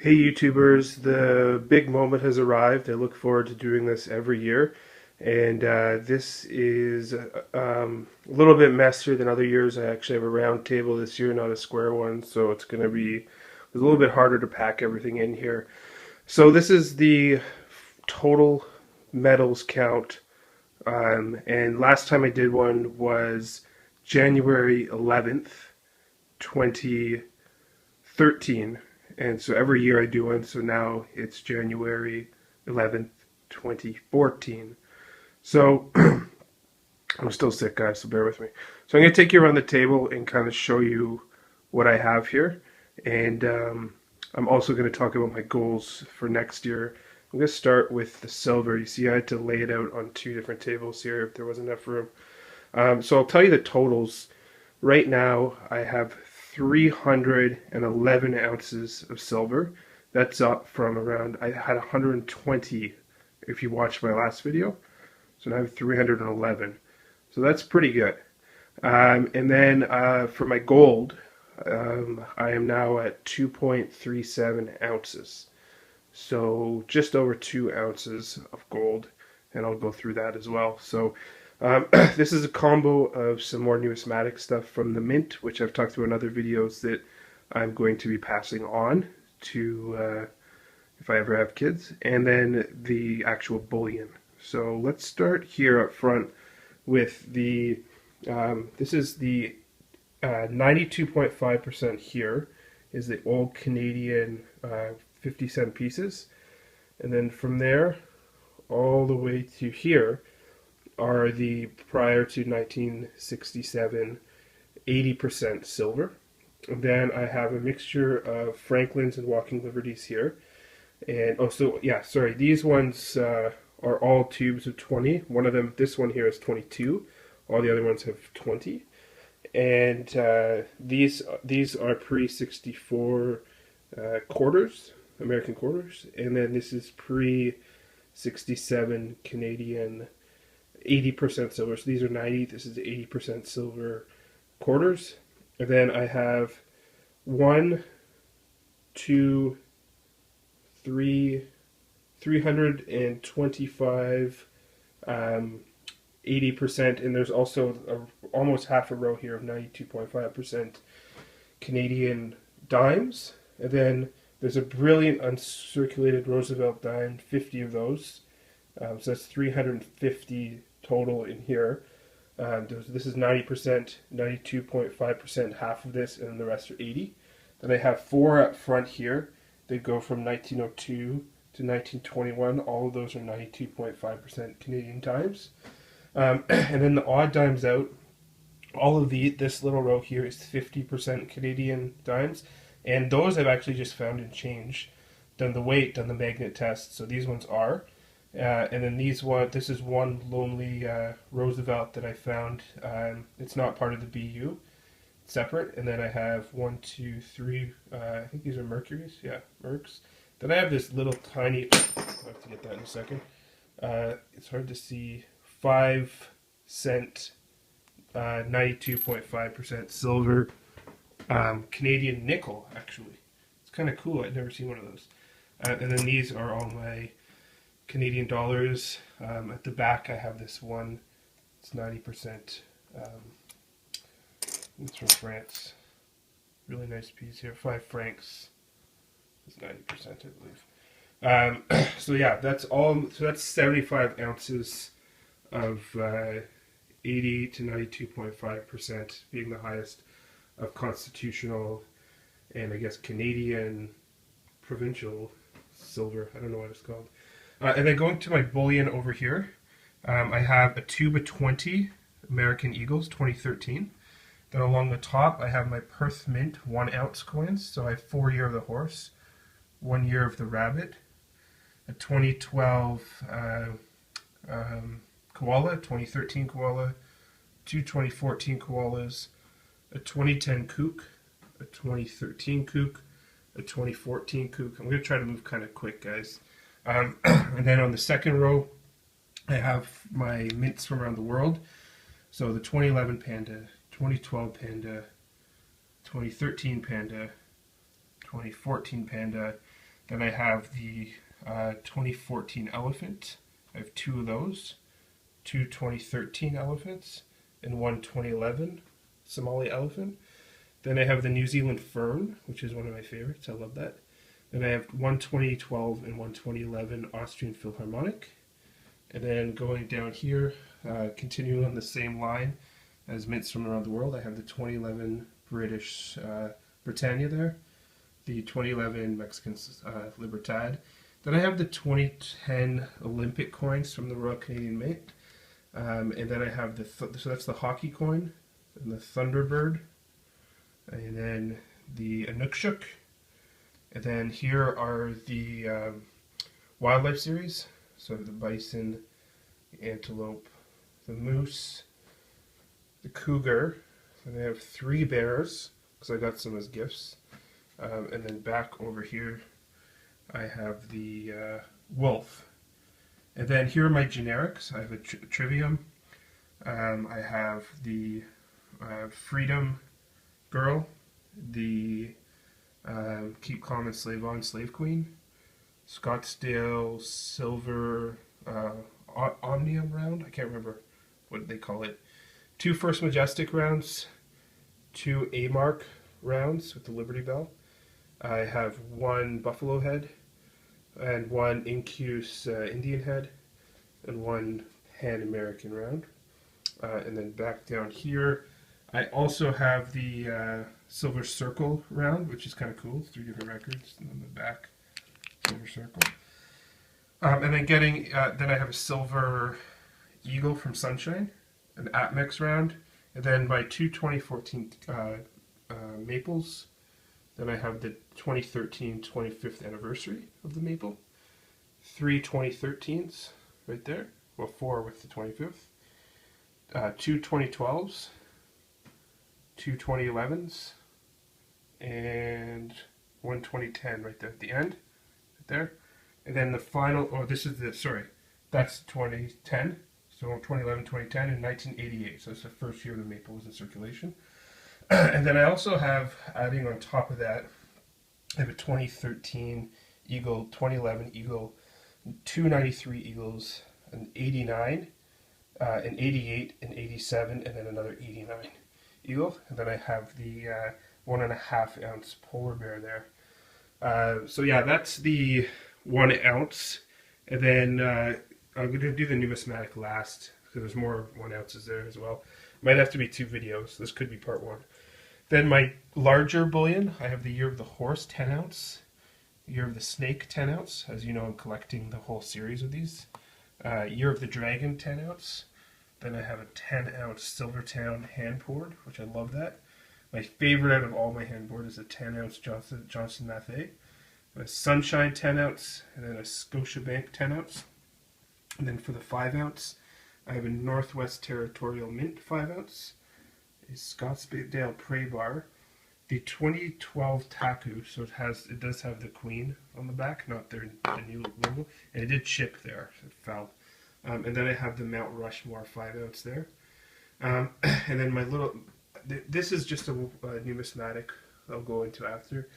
Hey YouTubers, the big moment has arrived. I look forward to doing this every year. And this is a little bit messier than other years. I actually have a round table this year, not a square one, so it's going to be a little bit harder to pack everything in here. So this is the total medals count. And last time I did one was January 11th, 2013. And so every year I do one, so now it's January 11th, 2014. So I'm still sick, guys, so bear with me. So I'm going to take you around the table and kind of show you what I have here. And I'm also going to talk about my goals for next year. I'm going to start with the silver. You see, I had to lay it out on two different tables here if there wasn't enough room. So I'll tell you the totals. Right now, I have 311 ounces of silver. That's up from around, I had 120 if you watched my last video. So now I have 311. So that's pretty good. And then for my gold, I am now at 2.37 ounces. So just over 2 ounces of gold. And I'll go through that as well. So this is a combo of some more numismatic stuff from the mint, which I've talked about in other videos that I'm going to be passing on to if I ever have kids, and then the actual bullion. So let's start here up front with the, this is the 92.5% here is the old Canadian 50-cent pieces, and then from there all the way to here are the prior to 1967 80% silver. And then I have a mixture of Franklin's and Walking Liberties here. And oh, so yeah, sorry, these ones are all tubes of 20. One of them, this one here is 22. All the other ones have 20. And these are pre-64 quarters, American quarters. And then this is pre-67 Canadian 80% silver. So these are 90. This is 80% silver quarters. And then I have 1, 2, 3, 325 80%, and there's also almost half a row here of 92.5% Canadian dimes. And then there's a brilliant uncirculated Roosevelt dime, 50 of those. So that's 350 total in here. This is 90%, 92.5%, half of this, and the rest are 80. Then I have 4 up front here. They go from 1902 to 1921. All of those are 92.5% Canadian dimes. And then the odd dimes out, all of this little row here is 50% Canadian dimes. And those I've actually just found in change. Done the weight, done the magnet test. So these ones are. And then this is one lonely Roosevelt that I found. It's not part of the BU, it's separate. And then I have 1, 2, 3. I think these are Mercuries. Yeah, Mercs. Then I have this little tiny. I'll have to get that in a second. It's hard to see. 5-cent, 92.5% silver, Canadian nickel. Actually, it's kind of cool. I'd never seen one of those. And then these are all my Canadian dollars. At the back I have this one. It's 90%. It's from France. Really nice piece here. 5 francs. It's 90%, I believe. So yeah, that's all. So that's 75 ounces of 80 to 92.5% being the highest of constitutional and I guess Canadian provincial silver. I don't know what it's called. And then going to my bullion over here, I have a tube of 20 American Eagles, 2013. Then along the top, I have my Perth Mint 1 ounce coins. So I have 4 year of the horse, 1 year of the rabbit, a 2012 koala, 2013 koala, 2 2014 koalas, a 2010 kook, a 2013 kook, a 2014 kook. I'm going to try to move kind of quick, guys. And then on the second row, I have my mints from around the world. So the 2011 panda, 2012 panda, 2013 panda, 2014 panda, Then I have the 2014 elephant. I have 2 of those. 2 2013 elephants and 1 2011 Somali elephant. Then I have the New Zealand fern, which is one of my favorites. I love that. Then I have 1 2012 and 1 2011 Austrian Philharmonic. And then going down here, continuing on the same line as mints from around the world, I have the 2011 British Britannia there, the 2011 Mexican Libertad. Then I have the 2010 Olympic coins from the Royal Canadian Mint. And then I have so that's the hockey coin, and the Thunderbird, and then the Inukshuk. And then here are the wildlife series. So the bison, the antelope, the moose, the cougar, and I have 3 bears because I got some as gifts. And then back over here, I have the wolf. And then here are my generics. I have a Trivium. I have the Freedom Girl, the Keep Calm and Slave On, Slave Queen, Scottsdale Silver Omnium round. I can't remember what they call it. 2 First Majestic rounds, 2 A-Mark rounds with the Liberty Bell. I have 1 Buffalo Head, and 1 Incuse Indian Head, and 1 Pan American round. And then back down here, I also have the Silver Circle round, which is kind of cool. 3 different records, and on the back, Silver Circle. And then then I have a Silver Eagle from Sunshine, an Atmex round, and then my 2 2014 Maples. Then I have the 2013 25th anniversary of the Maple. 3 2013s right there. Well, 4 with the 25th. 2 2012s. 2 2011s. And 1 2010 right there at the end. Right there. And then the final, that's 2010. So 2011, 2010, and 1988. So it's the first year the Maple was in circulation. And then I also have, adding on top of that, I have a 2013 Eagle, 2011 Eagle, 293 Eagles, an 89, an 88, an 87, and then another 89 Eagle. And then I have the 1.5 ounce polar bear there. So yeah, that's the 1 ounce. And then I'm going to do the numismatic last, because there's more 1 ounces there as well. Might have to be 2 videos. This could be part 1. Then my larger bullion, I have the Year of the Horse 10 ounce, Year of the Snake 10 ounce. As you know, I'm collecting the whole series of these. Year of the Dragon 10 ounce. Then I have a 10 ounce Silvertown hand poured, which I love that. My favorite out of all my hand poured is a 10 ounce Johnson Matthey. A Sunshine 10 ounce, and then a Scotiabank 10 ounce. And then for the 5 ounce, I have a Northwest Territorial Mint 5 ounce, a Scottsdale Prey Bar, the 2012 Taku, so it does have the Queen on the back, not the new logo, and it did chip there, it fell. And then I have the Mount Rushmore 5 ounce there. And then my this is just a numismatic I'll go into after.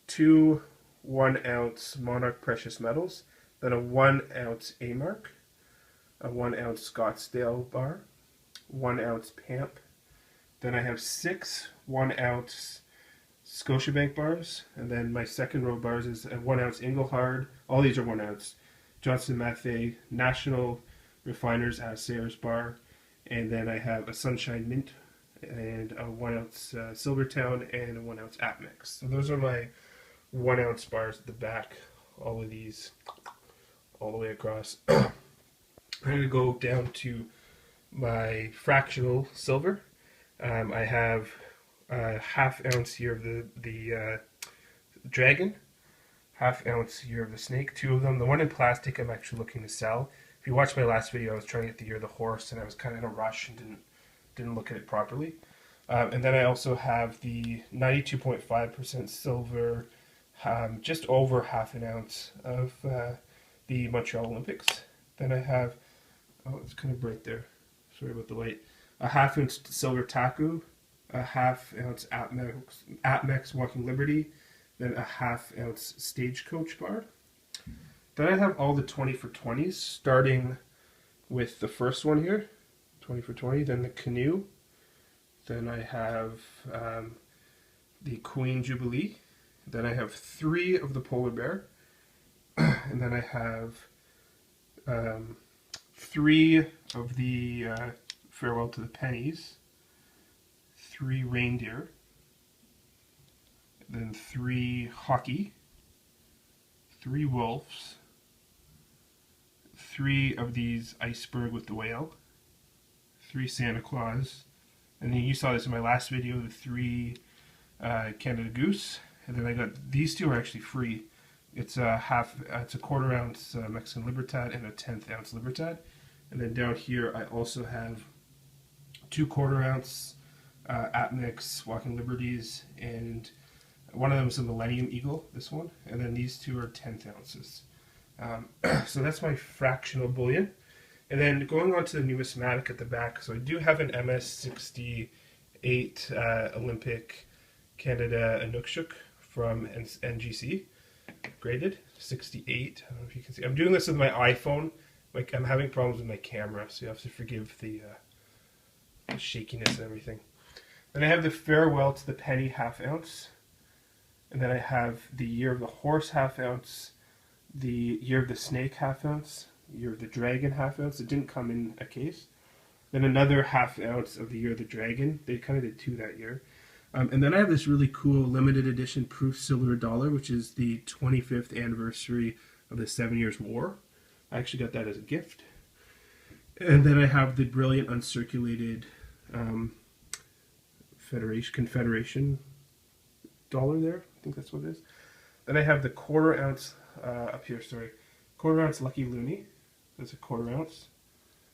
2 1 ounce Monarch Precious Metals, then a 1 ounce A-Mark, a 1 ounce Scottsdale bar, 1 ounce Pamp. Then I have 6 1 ounce Scotiabank bars, and then my second row of bars is a 1 ounce Inglehard. All these are 1 ounce. Johnson Matthey National Refiners Assayers bar, and then I have a Sunshine Mint and a 1 ounce Silvertown and a 1 ounce Atmex. So those are my 1 ounce bars at the back. All of these, all the way across. I'm going to go down to my fractional silver. I have a half ounce Year of the Dragon, half ounce Year of the Snake, 2 of them. The one in plastic I'm actually looking to sell. If you watched my last video, I was trying to get the Year of the Horse, and I was kind of in a rush and didn't look at it properly. And then I also have the 92.5% silver, just over half an ounce of the Montreal Olympics. Then I have, oh, it's kind of bright there. Sorry about the light. A half ounce silver Taku, a half ounce Atmex Walking Liberty, then a 1/2 ounce Stagecoach bar. Then I have all the 20 for 20s, starting with the first one here, 20 for 20, then the Canoe, then I have the Queen Jubilee, then I have 3 of the Polar Bear, and then I have 3 of the Farewell to the Pennies, 3 Reindeer, then 3 Hockey, 3 Wolves, 3 of these Iceberg with the Whale, 3 Santa Claus, and then you saw this in my last video, the 3 Canada Goose, and then I got these 2 are actually free. It's a 1/4 ounce Mexican Libertad and a 1/10 ounce Libertad, and then down here I also have 2 1/4 ounce Atmix Walking Liberties, and one of them is a Millennium Eagle, this one, and then these 2 are 1/10 ounces. So that's my fractional bullion. And then going on to the numismatic at the back, so I do have an MS68 Olympic Canada Inukshuk from NGC, graded 68. I don't know if you can see. I'm doing this with my iPhone. Like, I'm having problems with my camera, so you have to forgive the shakiness and everything. Then I have the Farewell to the Penny 1/2 ounce. And then I have the Year of the Horse 1/2 ounce, the Year of the Snake 1/2 ounce, Year of the Dragon 1/2 ounce. It didn't come in a case. Then another 1/2 ounce of the Year of the Dragon. They kind of did 2 that year. And then I have this really cool limited edition proof silver dollar, which is the 25th anniversary of the 7 Years' War. I actually got that as a gift. And then I have the brilliant uncirculated Confederation dollar there. I think that's what it is. Then I have the 1/4 ounce up here, sorry. 1/4 ounce Lucky Looney. That's a 1/4 ounce.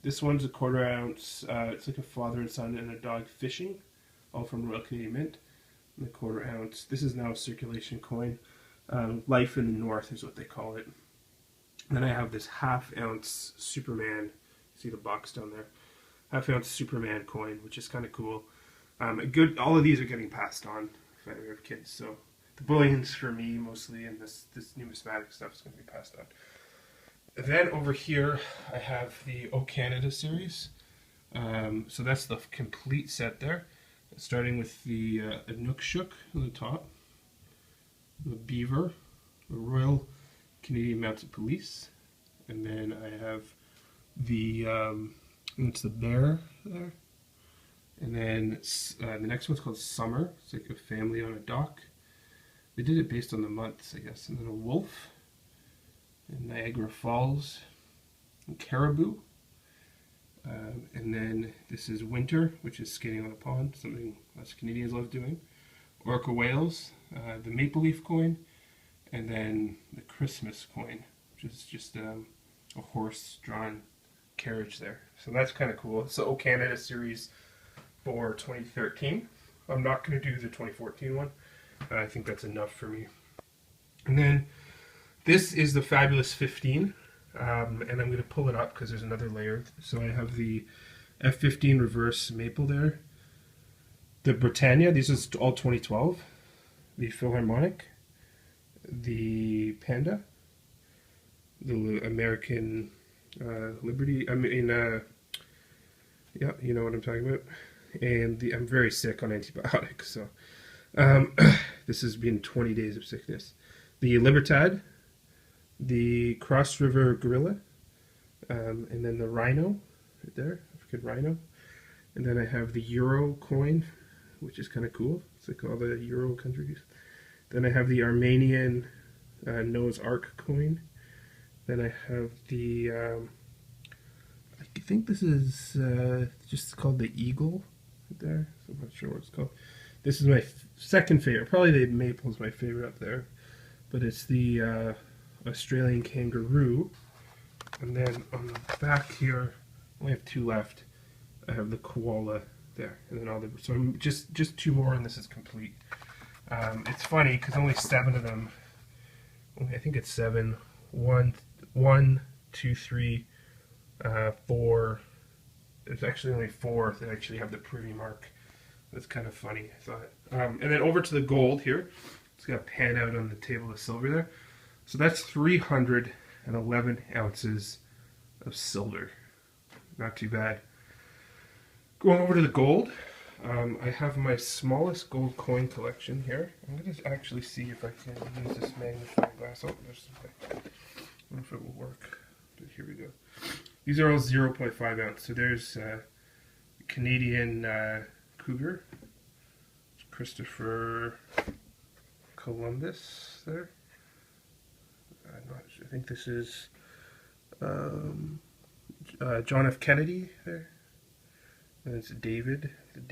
This one's a 1/4 ounce. It's like a father and son and a dog fishing, all from Royal Canadian Mint. And the 1/4 ounce. This is now a circulation coin. Life in the North is what they call it. Then I have this 1/2 ounce Superman. See the box down there? 1/2 ounce Superman coin, which is kind of cool. All of these are getting passed on if I ever have kids. So the bullions for me mostly, and this numismatic stuff is going to be passed on. Then over here I have the O Canada series. So that's the complete set there, starting with the Inukshuk on the top, the Beaver, the Royal Canadian Mounted Police, and then I have the it's the bear there, and then the next one's called Summer. It's like a family on a dock. They did it based on the months, I guess. And then a wolf, and Niagara Falls, and Caribou, and then this is Winter, which is skating on a pond, something us Canadians love doing. Orca whales, the Maple Leaf coin, and then the Christmas coin, which is just a horse-drawn carriage there. So that's kind of cool. It's the O Canada series for 2013. I'm not going to do the 2014 one. I think that's enough for me. And then this is the Fabulous 15, and I'm going to pull it up because there's another layer. So I have the F15 reverse maple there, the Britannia, these is all 2012, the Philharmonic, the Panda, the American Liberty, yeah, you know what I'm talking about. And I'm very sick on antibiotics, so this has been 20 days of sickness. The Libertad, the Cross River Gorilla, and then the Rhino, right there, African Rhino. And then I have the Euro coin, which is kind of cool. It's like all the Euro countries. Then I have the Armenian Noah's Ark coin. Then I have the, I think this is just called the Eagle right there. So I'm not sure what it's called. This is my second favorite. Probably the maple is my favorite up there. But it's the Australian Kangaroo. And then on the back here, I only have 2 left. I have the Koala there. And then all the, so I'm just 2 more and this is complete. It's funny because only 7 of them, I think it's 7. 1, 2, 3, 4. There's actually only 4 that actually have the privy mark. That's kind of funny, I thought. And then over to the gold here. It's got a pan out on the table of silver there. So that's 311 ounces of silver. Not too bad. Going over to the gold, I have my smallest gold coin collection here. I'm going to actually see if I can use this magnifying glass. Oh, there's something. I don't know if it will work, but here we go. These are all 0.5 ounce. So there's Canadian Cougar, Christopher Columbus there. I'm not sure. I think this is John F. Kennedy there. And it's David, if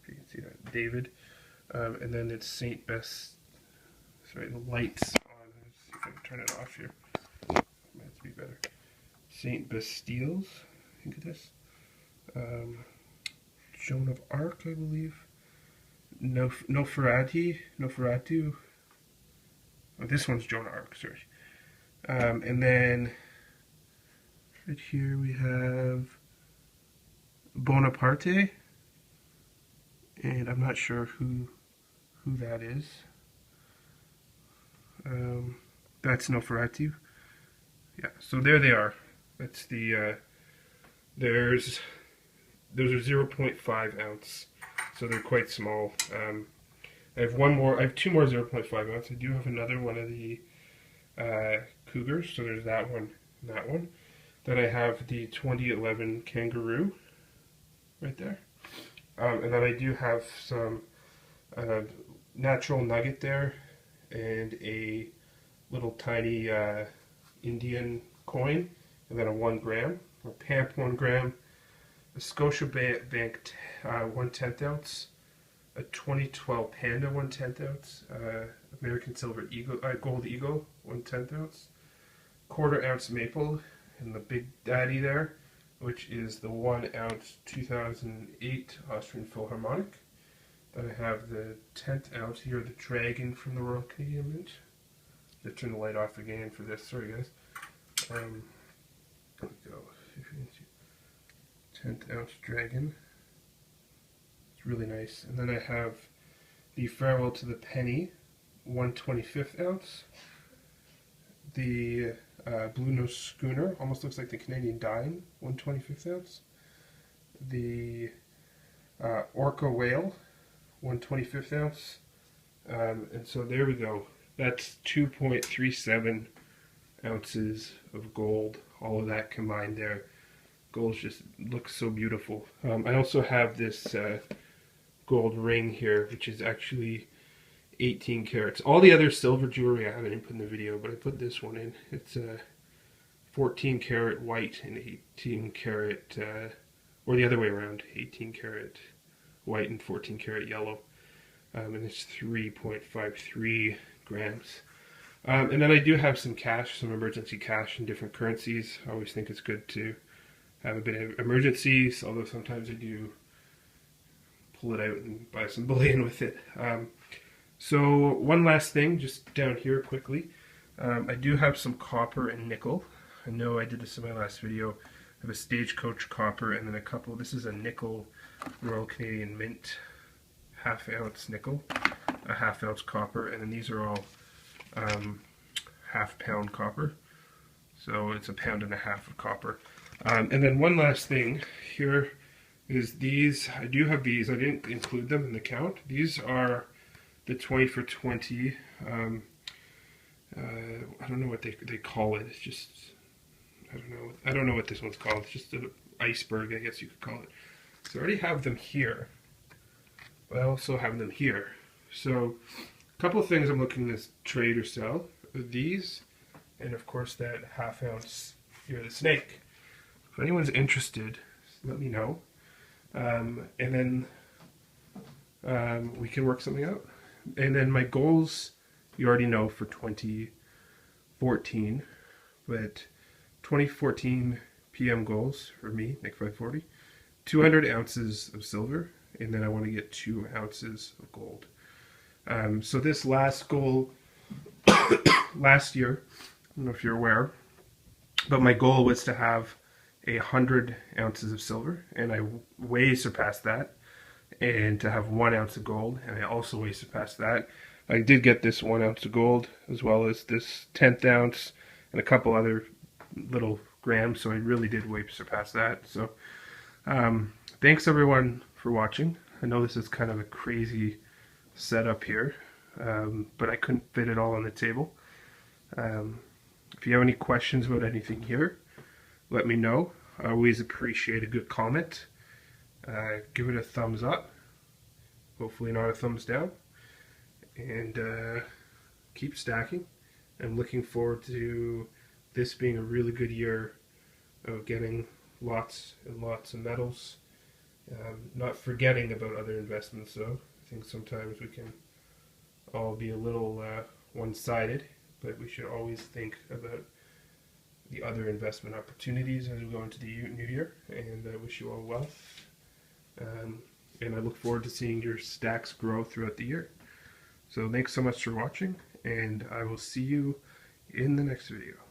you can see that, David. And then it's St. Best, sorry, the light's on. Let's see if I can turn it off here. Might be better. St. Bastiles, I think it is. Joan of Arc, I believe. Noferatu. Oh, this one's Joan of Arc, sorry. And then right here we have Bonaparte, and I'm not sure who that is. That's Noferatu. Yeah, so there they are. That's the those are 0.5 ounce, so they're quite small. I have two more 0.5 ounce. I do have another one of the Cougars, so there's that one and that one. Then I have the 2011 Kangaroo right there. And then I do have some natural nugget there and a little tiny Indian coin, and then a 1 gram, a Pamp 1 gram, a Scotiabank 1/10 ounce, a 2012 Panda 1/10 ounce, American Silver Eagle, Gold Eagle 1/10 ounce, 1/4 ounce maple, and the Big Daddy there, which is the 1 ounce 2008 Austrian Philharmonic. Then I have the 10th ounce here, the Dragon from the Royal Canadian Mint. Just turn the light off again for this. Sorry, guys. There we go. 10th ounce Dragon. It's really nice. And then I have the Farewell to the Penny, 1/25 ounce. The Blue Nose Schooner, almost looks like the Canadian Dime, 1/25 ounce. The Orca Whale, 1/25 ounce. And so there we go. That's 2.37 ounces of gold. All of that combined there. Gold just looks so beautiful. I also have this gold ring here, which is actually 18 carats. All the other silver jewelry I haven't put in the video, but I put this one in. It's 14 karat white and 18 karat, or the other way around, 18 karat white and 14 karat yellow. And it's 3.53 grams. And then I do have some cash, some emergency cash in different currencies. I always think it's good to have a bit of emergencies, although sometimes I do pull it out and buy some bullion with it. So one last thing, just down here quickly. I do have some copper and nickel. I know I did this in my last video. I have a Stagecoach copper and then a couple. This is a nickel Royal Canadian Mint, 1/2 ounce nickel, a 1/2 ounce copper, and then these are all 1/2 pound copper. So it's 1.5 pounds of copper. And then one last thing here is these. I do have these. I didn't include them in the count. These are the 20 for 20. I don't know what they call it. It's just, I don't know what this one's called. It's just an iceberg, I guess you could call it. So I already have them here, but I also have them here. So a couple of things I'm looking to trade or sell are these, and of course that 1/2 ounce here, the snake. If anyone's interested, let me know, and then we can work something out. And then my goals, you already know for 2014, but 2014 PM goals for me, Nick 540, 200 ounces of silver, and then I want to get 2 ounces of gold. So this last goal, last year, I don't know if you're aware, but my goal was to have 100 ounces of silver, and I way surpassed that. and to have 1 ounce of gold, and I also way surpassed that. I did get this 1 ounce of gold as well as this 10th ounce and a couple other little grams, so I really did way surpass that. So thanks everyone for watching. I know this is kind of a crazy setup here, but I couldn't fit it all on the table. If you have any questions about anything here, let me know. I always appreciate a good comment. Give it a thumbs up, hopefully not a thumbs down, and keep stacking. I'm looking forward to this being a really good year of getting lots and lots of metals. Not forgetting about other investments though. I think sometimes we can all be a little one-sided, but we should always think about the other investment opportunities as we go into the new year, and I wish you all well. And I look forward to seeing your stacks grow throughout the year. So thanks so much for watching, and I will see you in the next video.